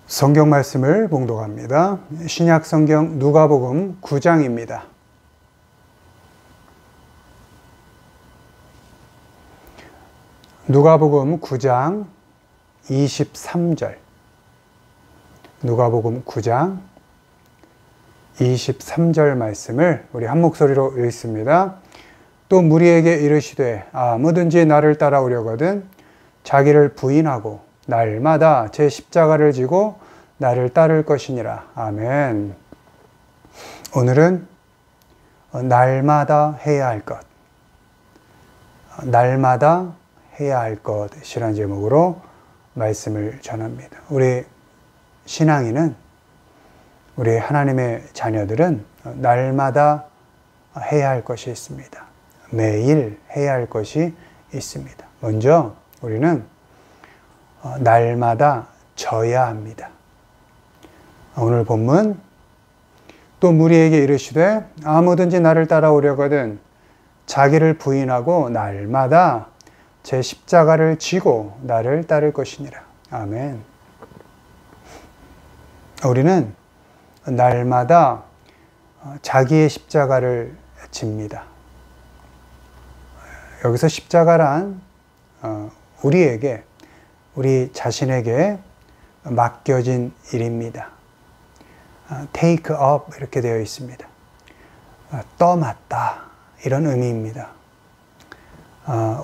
성경 말씀을 봉독합니다. 신약 성경 누가복음 9장입니다. 누가복음 9장 23절. 누가복음 9장 23절 말씀을 우리 한 목소리로 읽습니다. 또 무리에게 이르시되 아무든지 나를 따라오려거든 자기를 부인하고 날마다 제 십자가를 지고 나를 따를 것이니라. 아멘. 오늘은 날마다 해야 할 것, 날마다 해야 할 것이라는 제목으로 말씀을 전합니다. 우리 신앙인은, 우리 하나님의 자녀들은 날마다 해야 할 것이 있습니다. 매일 해야 할 것이 있습니다. 먼저 우리는 날마다 져야 합니다. 오늘 본문, 또 무리에게 이르시되 아무든지 나를 따라오려거든 자기를 부인하고 날마다 제 십자가를 지고 나를 따를 것이니라. 아멘. 우리는 날마다 자기의 십자가를 집니다. 여기서 십자가란 우리에게, 우리 자신에게 맡겨진 일입니다. take up 이렇게 되어 있습니다. 떠맡다 이런 의미입니다.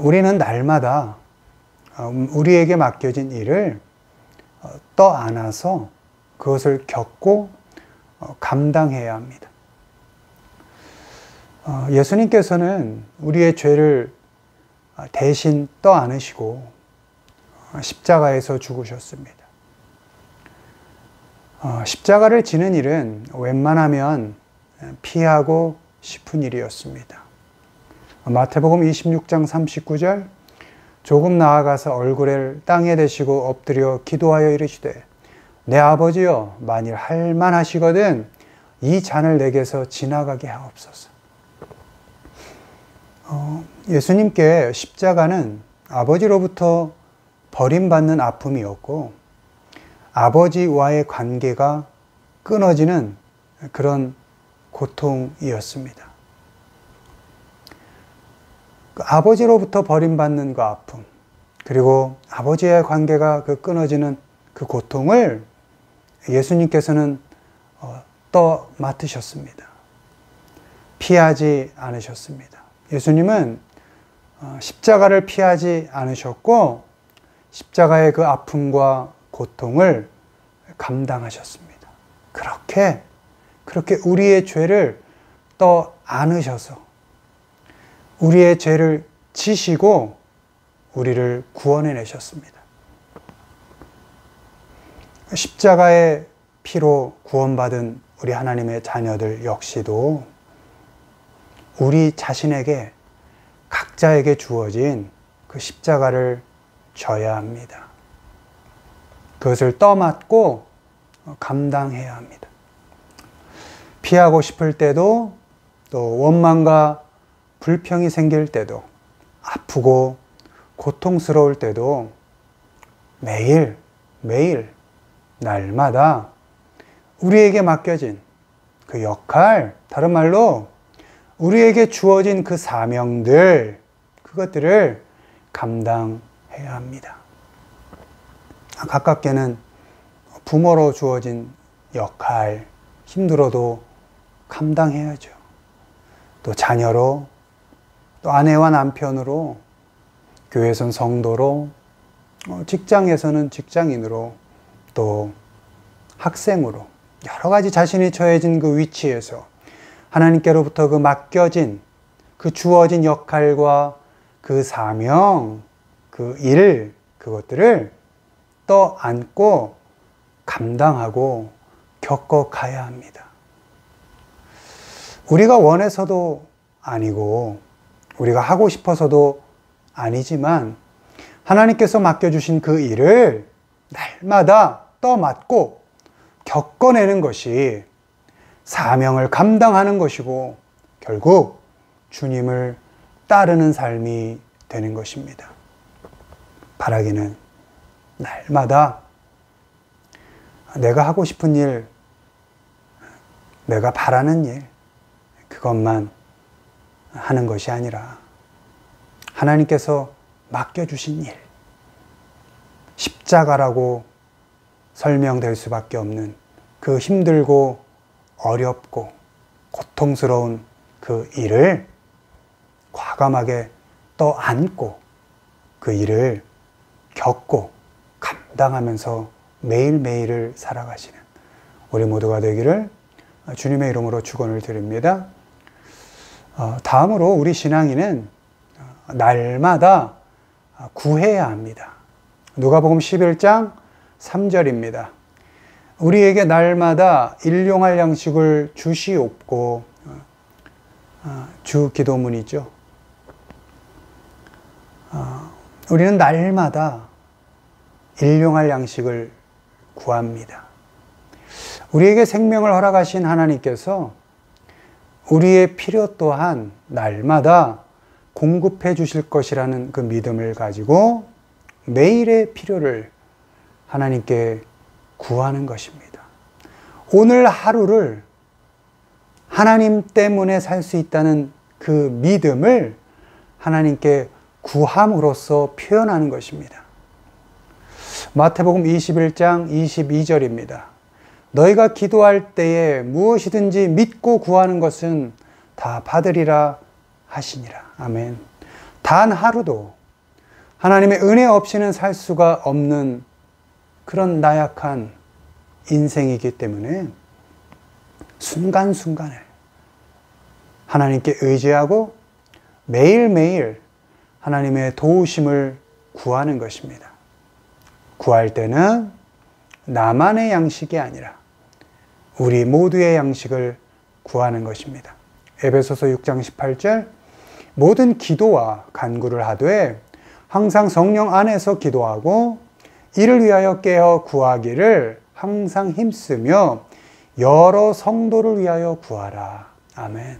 우리는 날마다 우리에게 맡겨진 일을 떠안아서 그것을 겪고 감당해야 합니다. 예수님께서는 우리의 죄를 대신 떠안으시고 십자가에서 죽으셨습니다. 십자가를 지는 일은 웬만하면 피하고 싶은 일이었습니다. 마태복음 26장 39절, 조금 나아가서 얼굴을 땅에 대시고 엎드려 기도하여 이르시되 내 아버지여 만일 할 만하시거든 이 잔을 내게서 지나가게 하옵소서. 예수님께 십자가는 아버지로부터 버림받는 아픔이었고 아버지와의 관계가 끊어지는 그런 고통이었습니다. 아버지로부터 버림받는 그 아픔, 그리고 아버지와의 관계가 끊어지는 그 고통을 예수님께서는 맡으셨습니다. 피하지 않으셨습니다. 예수님은 십자가를 피하지 않으셨고 십자가의 그 아픔과 고통을 감당하셨습니다. 그렇게 우리의 죄를 안으셔서 우리의 죄를 지시고 우리를 구원해내셨습니다. 십자가의 피로 구원받은 우리 하나님의 자녀들 역시도 우리 자신에게, 각자에게 주어진 그 십자가를 져야 합니다. 그것을 떠맡고 감당해야 합니다. 피하고 싶을 때도, 또 원망과 불평이 생길 때도, 아프고 고통스러울 때도 매일 날마다 우리에게 맡겨진 그 역할, 다른 말로 우리에게 주어진 그 사명들, 그것들을 감당해야 합니다. 가깝게는 부모로 주어진 역할, 힘들어도 감당해야죠. 또 자녀로, 또 아내와 남편으로, 교회에선 성도로, 직장에서는 직장인으로, 또 학생으로, 여러 가지 자신이 처해진 그 위치에서 하나님께로부터 그 맡겨진, 그 주어진 역할과 그 사명, 그 일, 그것들을 떠안고 감당하고 겪어가야 합니다. 우리가 원해서도 아니고 우리가 하고 싶어서도 아니지만 하나님께서 맡겨주신 그 일을 날마다 떠맡고 겪어내는 것이 사명을 감당하는 것이고 결국 주님을 따르는 삶이 되는 것입니다. 바라기는 날마다 내가 하고 싶은 일, 내가 바라는 일, 그것만 하는 것이 아니라 하나님께서 맡겨주신 일, 십자가라고 설명될 수밖에 없는 그 힘들고 어렵고 고통스러운 그 일을 과감하게 떠안고 그 일을 겪고 감당하면서 매일매일을 살아가시는 우리 모두가 되기를 주님의 이름으로 축원을 드립니다. 다음으로 우리 신앙인은 날마다 구해야 합니다. 누가복음 11장 3절입니다. 우리에게 날마다 일용할 양식을 주시옵고, 주 기도문이죠. 우리는 날마다 일용할 양식을 구합니다. 우리에게 생명을 허락하신 하나님께서 우리의 필요 또한 날마다 공급해 주실 것이라는 그 믿음을 가지고 매일의 필요를 하나님께 구하는 것입니다. 오늘 하루를 하나님 때문에 살 수 있다는 그 믿음을 하나님께 구함으로써 표현하는 것입니다. 마태복음 21장 22절입니다. 너희가 기도할 때에 무엇이든지 믿고 구하는 것은 다 받으리라 하시니라. 아멘. 단 하루도 하나님의 은혜 없이는 살 수가 없는 그런 나약한 인생이기 때문에 순간순간을 하나님께 의지하고 매일매일 하나님의 도우심을 구하는 것입니다. 구할 때는 나만의 양식이 아니라 우리 모두의 양식을 구하는 것입니다. 에베소서 6장 18절 모든 기도와 간구를 하되 항상 성령 안에서 기도하고 이를 위하여 깨어 구하기를 항상 힘쓰며 여러 성도를 위하여 구하라. 아멘.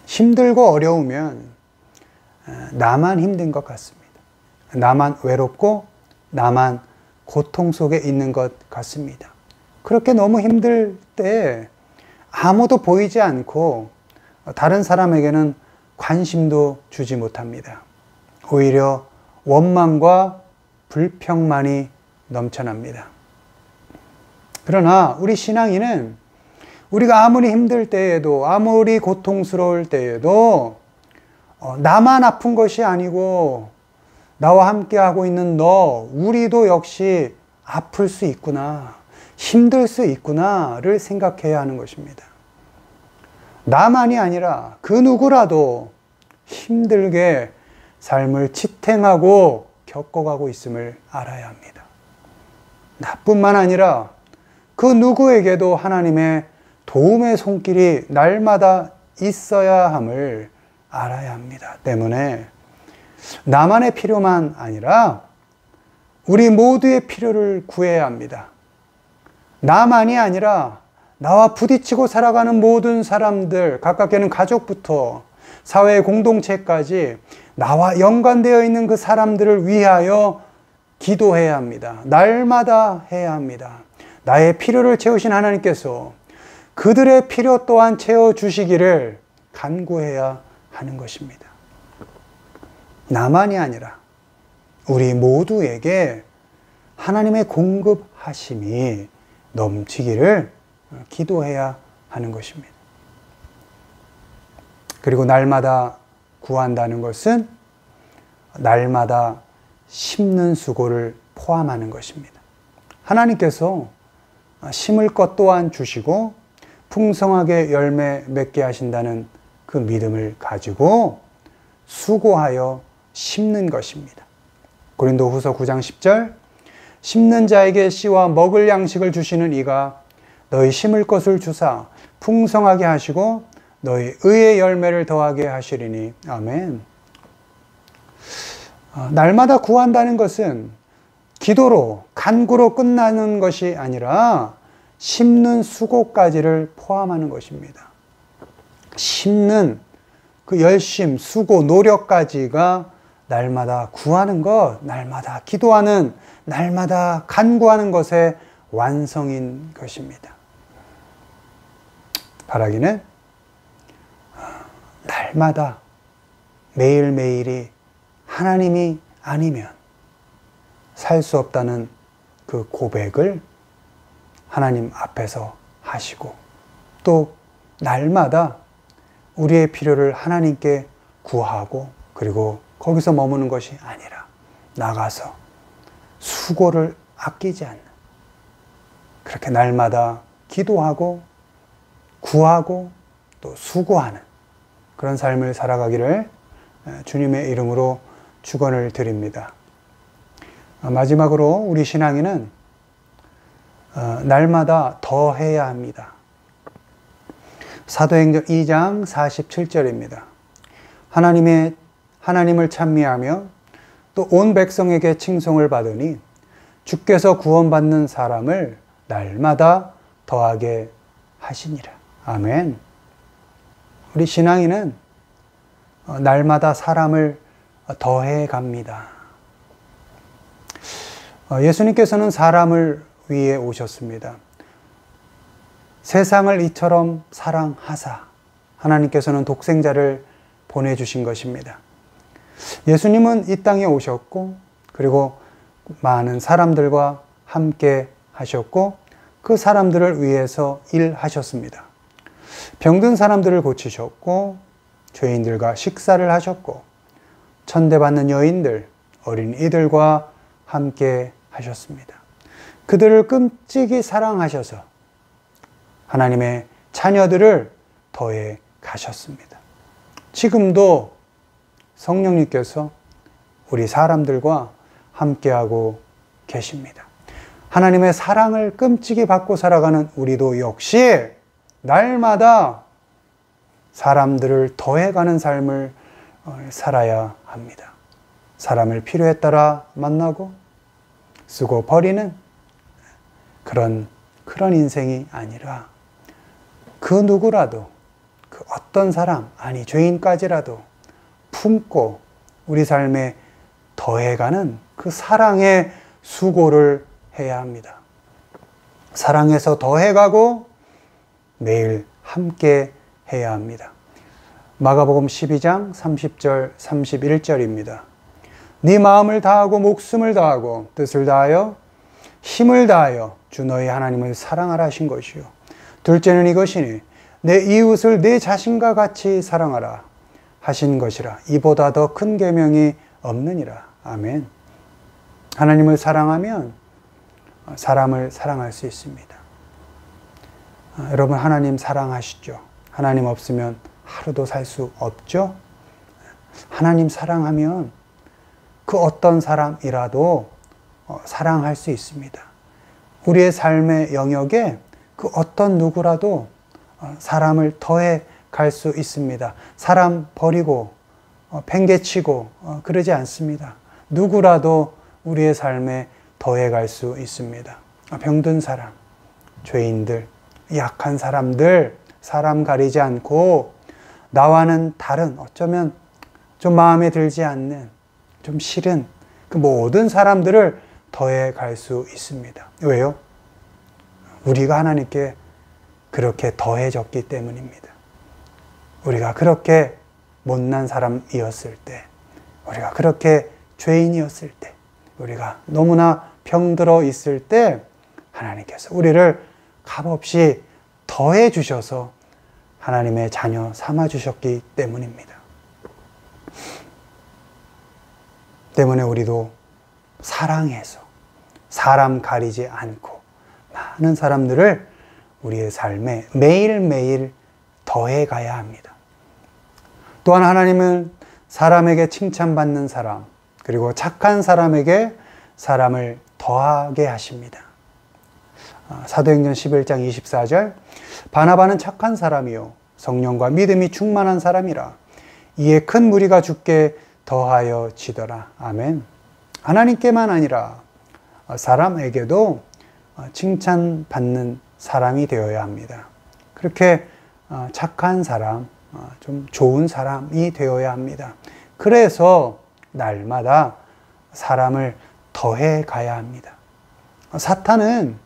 힘들고 어려우면 나만 힘든 것 같습니다. 나만 외롭고 나만 고통 속에 있는 것 같습니다. 그렇게 너무 힘들 때 아무도 보이지 않고 다른 사람에게는 관심도 주지 못합니다. 오히려 원망과 불평만이 넘쳐납니다. 그러나 우리 신앙인은 우리가 아무리 힘들 때에도 아무리 고통스러울 때에도 나만 아픈 것이 아니고 나와 함께하고 있는 너, 우리도 역시 아플 수 있구나, 힘들 수 있구나를 생각해야 하는 것입니다. 나만이 아니라 그 누구라도 힘들게 삶을 지탱하고 겪어가고 있음을 알아야 합니다. 나뿐만 아니라 그 누구에게도 하나님의 도움의 손길이 날마다 있어야 함을 알아야 합니다. 때문에 나만의 필요만 아니라 우리 모두의 필요를 구해야 합니다. 나만이 아니라 나와 부딪히고 살아가는 모든 사람들, 가깝게는 가족부터 사회 공동체까지 나와 연관되어 있는 그 사람들을 위하여 기도해야 합니다. 날마다 해야 합니다. 나의 필요를 채우신 하나님께서 그들의 필요 또한 채워주시기를 간구해야 하는 것입니다. 나만이 아니라 우리 모두에게 하나님의 공급하심이 넘치기를 기도해야 하는 것입니다. 그리고 날마다 구한다는 것은 날마다 심는 수고를 포함하는 것입니다. 하나님께서 심을 것 또한 주시고 풍성하게 열매 맺게 하신다는 그 믿음을 가지고 수고하여 심는 것입니다. 고린도후서 9장 10절 심는 자에게 씨와 먹을 양식을 주시는 이가 너희 심을 것을 주사 풍성하게 하시고 너희 의의 열매를 더하게 하시리니. 아멘. 날마다 구한다는 것은 기도로 간구로 끝나는 것이 아니라 심는 수고까지를 포함하는 것입니다. 심는 그 열심, 수고, 노력까지가 날마다 구하는 것, 날마다 기도하는, 날마다 간구하는 것의 완성인 것입니다. 바라기는 날마다 매일매일이 하나님이 아니면 살 수 없다는 그 고백을 하나님 앞에서 하시고, 또 날마다 우리의 필요를 하나님께 구하고, 그리고 거기서 머무는 것이 아니라 나가서 수고를 아끼지 않는, 그렇게 날마다 기도하고 구하고 또 수고하는 그런 삶을 살아가기를 주님의 이름으로 축원을 드립니다. 마지막으로 우리 신앙인은 날마다 더 해야 합니다. 사도행전 2장 47절입니다. 하나님을 찬미하며 또 온 백성에게 칭송을 받으니 주께서 구원받는 사람을 날마다 더하게 하시니라. 아멘. 우리 신앙인은 날마다 사람을 더해 갑니다. 예수님께서는 사람을 위해 오셨습니다. 세상을 이처럼 사랑하사 하나님께서는 독생자를 보내주신 것입니다. 예수님은 이 땅에 오셨고, 그리고 많은 사람들과 함께 하셨고, 그 사람들을 위해서 일하셨습니다. 병든 사람들을 고치셨고, 죄인들과 식사를 하셨고, 천대받는 여인들, 어린이들과 함께 하셨습니다. 그들을 끔찍이 사랑하셔서 하나님의 자녀들을 더해 가셨습니다. 지금도 성령님께서 우리 사람들과 함께하고 계십니다. 하나님의 사랑을 끔찍이 받고 살아가는 우리도 역시 날마다 사람들을 더해가는 삶을 살아야 합니다. 사람을 필요에 따라 만나고 쓰고 버리는 그런 인생이 아니라, 그 누구라도, 그 어떤 사람, 아니 죄인까지라도 품고 우리 삶에 더해가는 그 사랑의 수고를 해야 합니다. 사랑해서 더해가고 매일 함께 해야 합니다. 마가복음 12장 30절 31절입니다. 네 마음을 다하고 목숨을 다하고 뜻을 다하여 힘을 다하여 주 너희 하나님을 사랑하라 하신 것이요. 둘째는 이것이니 내 이웃을 내 자신과 같이 사랑하라 하신 것이라. 이보다 더 큰 계명이 없느니라. 아멘. 하나님을 사랑하면 사람을 사랑할 수 있습니다. 여러분, 하나님 사랑하시죠? 하나님 없으면 하루도 살 수 없죠? 하나님 사랑하면 그 어떤 사람이라도 사랑할 수 있습니다. 우리의 삶의 영역에 그 어떤 누구라도 사람을 더해 갈 수 있습니다. 사람 버리고 팽개치고 그러지 않습니다. 누구라도 우리의 삶에 더해 갈 수 있습니다. 병든 사람, 죄인들, 약한 사람들, 사람 가리지 않고 나와는 다른, 어쩌면 좀 마음에 들지 않는, 좀 싫은 그 모든 사람들을 더해 갈 수 있습니다. 왜요? 우리가 하나님께 그렇게 더해졌기 때문입니다. 우리가 그렇게 못난 사람이었을 때, 우리가 그렇게 죄인이었을 때, 우리가 너무나 병들어 있을 때 하나님께서 우리를 값없이 더해 주셔서 하나님의 자녀 삼아 주셨기 때문입니다. 때문에 우리도 사랑해서 사람 가리지 않고 많은 사람들을 우리의 삶에 매일매일 더해 가야 합니다. 또한 하나님은 사람에게 칭찬받는 사람, 그리고 착한 사람에게 사람을 더하게 하십니다. 사도행전 11장 24절, 바나바는 착한 사람이요 성령과 믿음이 충만한 사람이라 이에 큰 무리가 주께 더하여 지더라. 아멘. 하나님께만 아니라 사람에게도 칭찬받는 사람이 되어야 합니다. 그렇게 착한 사람, 좀 좋은 사람이 되어야 합니다. 그래서 날마다 사람을 더해 가야 합니다. 사탄은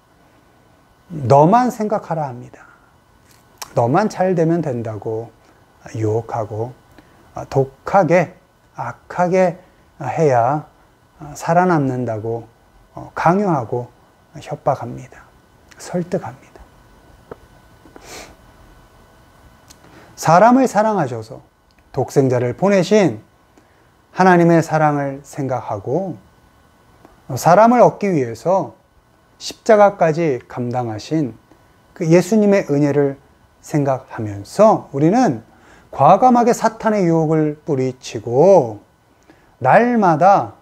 너만 생각하라 합니다. 너만 잘 되면 된다고 유혹하고 독하게 악하게 해야 살아남는다고 강요하고 협박합니다. 설득합니다. 사람을 사랑하셔서 독생자를 보내신 하나님의 사랑을 생각하고 사람을 얻기 위해서 십자가까지 감당하신 그 예수님의 은혜를 생각하면서 우리는 과감하게 사탄의 유혹을 뿌리치고 날마다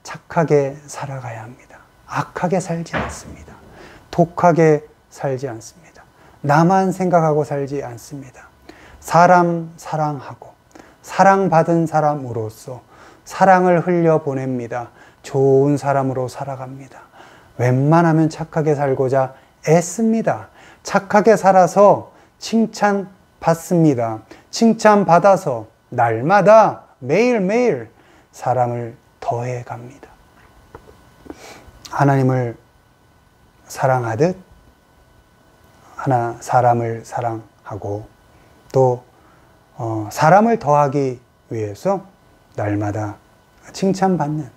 착하게 살아가야 합니다. 악하게 살지 않습니다. 독하게 살지 않습니다. 나만 생각하고 살지 않습니다. 사람 사랑하고 사랑받은 사람으로서 사랑을 흘려보냅니다. 좋은 사람으로 살아갑니다. 웬만하면 착하게 살고자 애씁니다. 착하게 살아서 칭찬받습니다. 칭찬받아서 날마다 매일매일 사람을 더해갑니다. 하나님을 사랑하듯 사람을 사랑하고 또 사람을 더하기 위해서 날마다 칭찬받는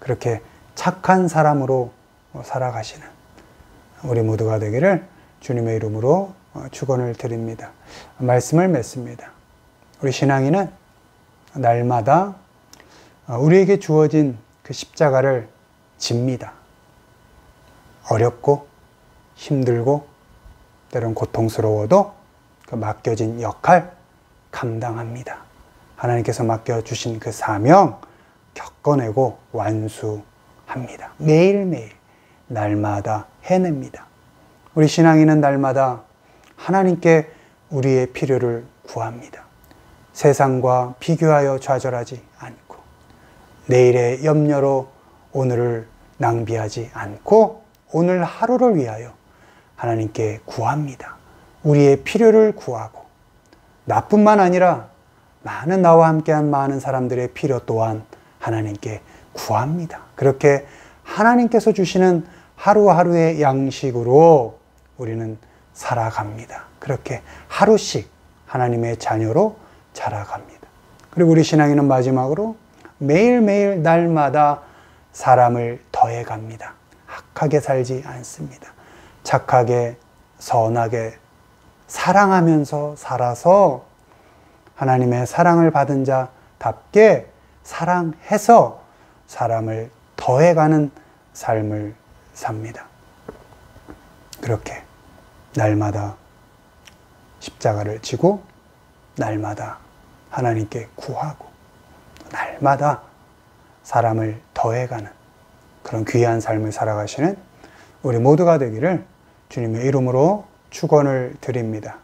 그렇게 착한 사람으로 살아가시는 우리 모두가 되기를 주님의 이름으로 축원을 드립니다. 말씀을 맺습니다. 우리 신앙인은 날마다 우리에게 주어진 그 십자가를 집니다. 어렵고 힘들고 때론 고통스러워도 그 맡겨진 역할 감당합니다. 하나님께서 맡겨주신 그 사명 겪어내고 완수합니다. 매일매일 날마다 해냅니다. 우리 신앙인은 날마다 하나님께 우리의 필요를 구합니다. 세상과 비교하여 좌절하지 않고 내일의 염려로 오늘을 낭비하지 않고 오늘 하루를 위하여 하나님께 구합니다. 우리의 필요를 구하고 나뿐만 아니라 많은 나와 함께한 많은 사람들의 필요 또한 하나님께 구합니다. 그렇게 하나님께서 주시는 하루하루의 양식으로 우리는 살아갑니다. 그렇게 하루씩 하나님의 자녀로 자라갑니다. 그리고 우리 신앙인은 마지막으로 매일매일 날마다 사람을 더해갑니다. 악하게 살지 않습니다. 착하게 선하게 사랑하면서 살아서 하나님의 사랑을 받은 자답게 사랑해서 사람을 더해가는 삶을 삽니다. 그렇게 날마다 십자가를 지고 날마다 하나님께 구하고 날마다 사람을 더해가는 그런 귀한 삶을 살아가시는 우리 모두가 되기를 주님의 이름으로 축원을 드립니다.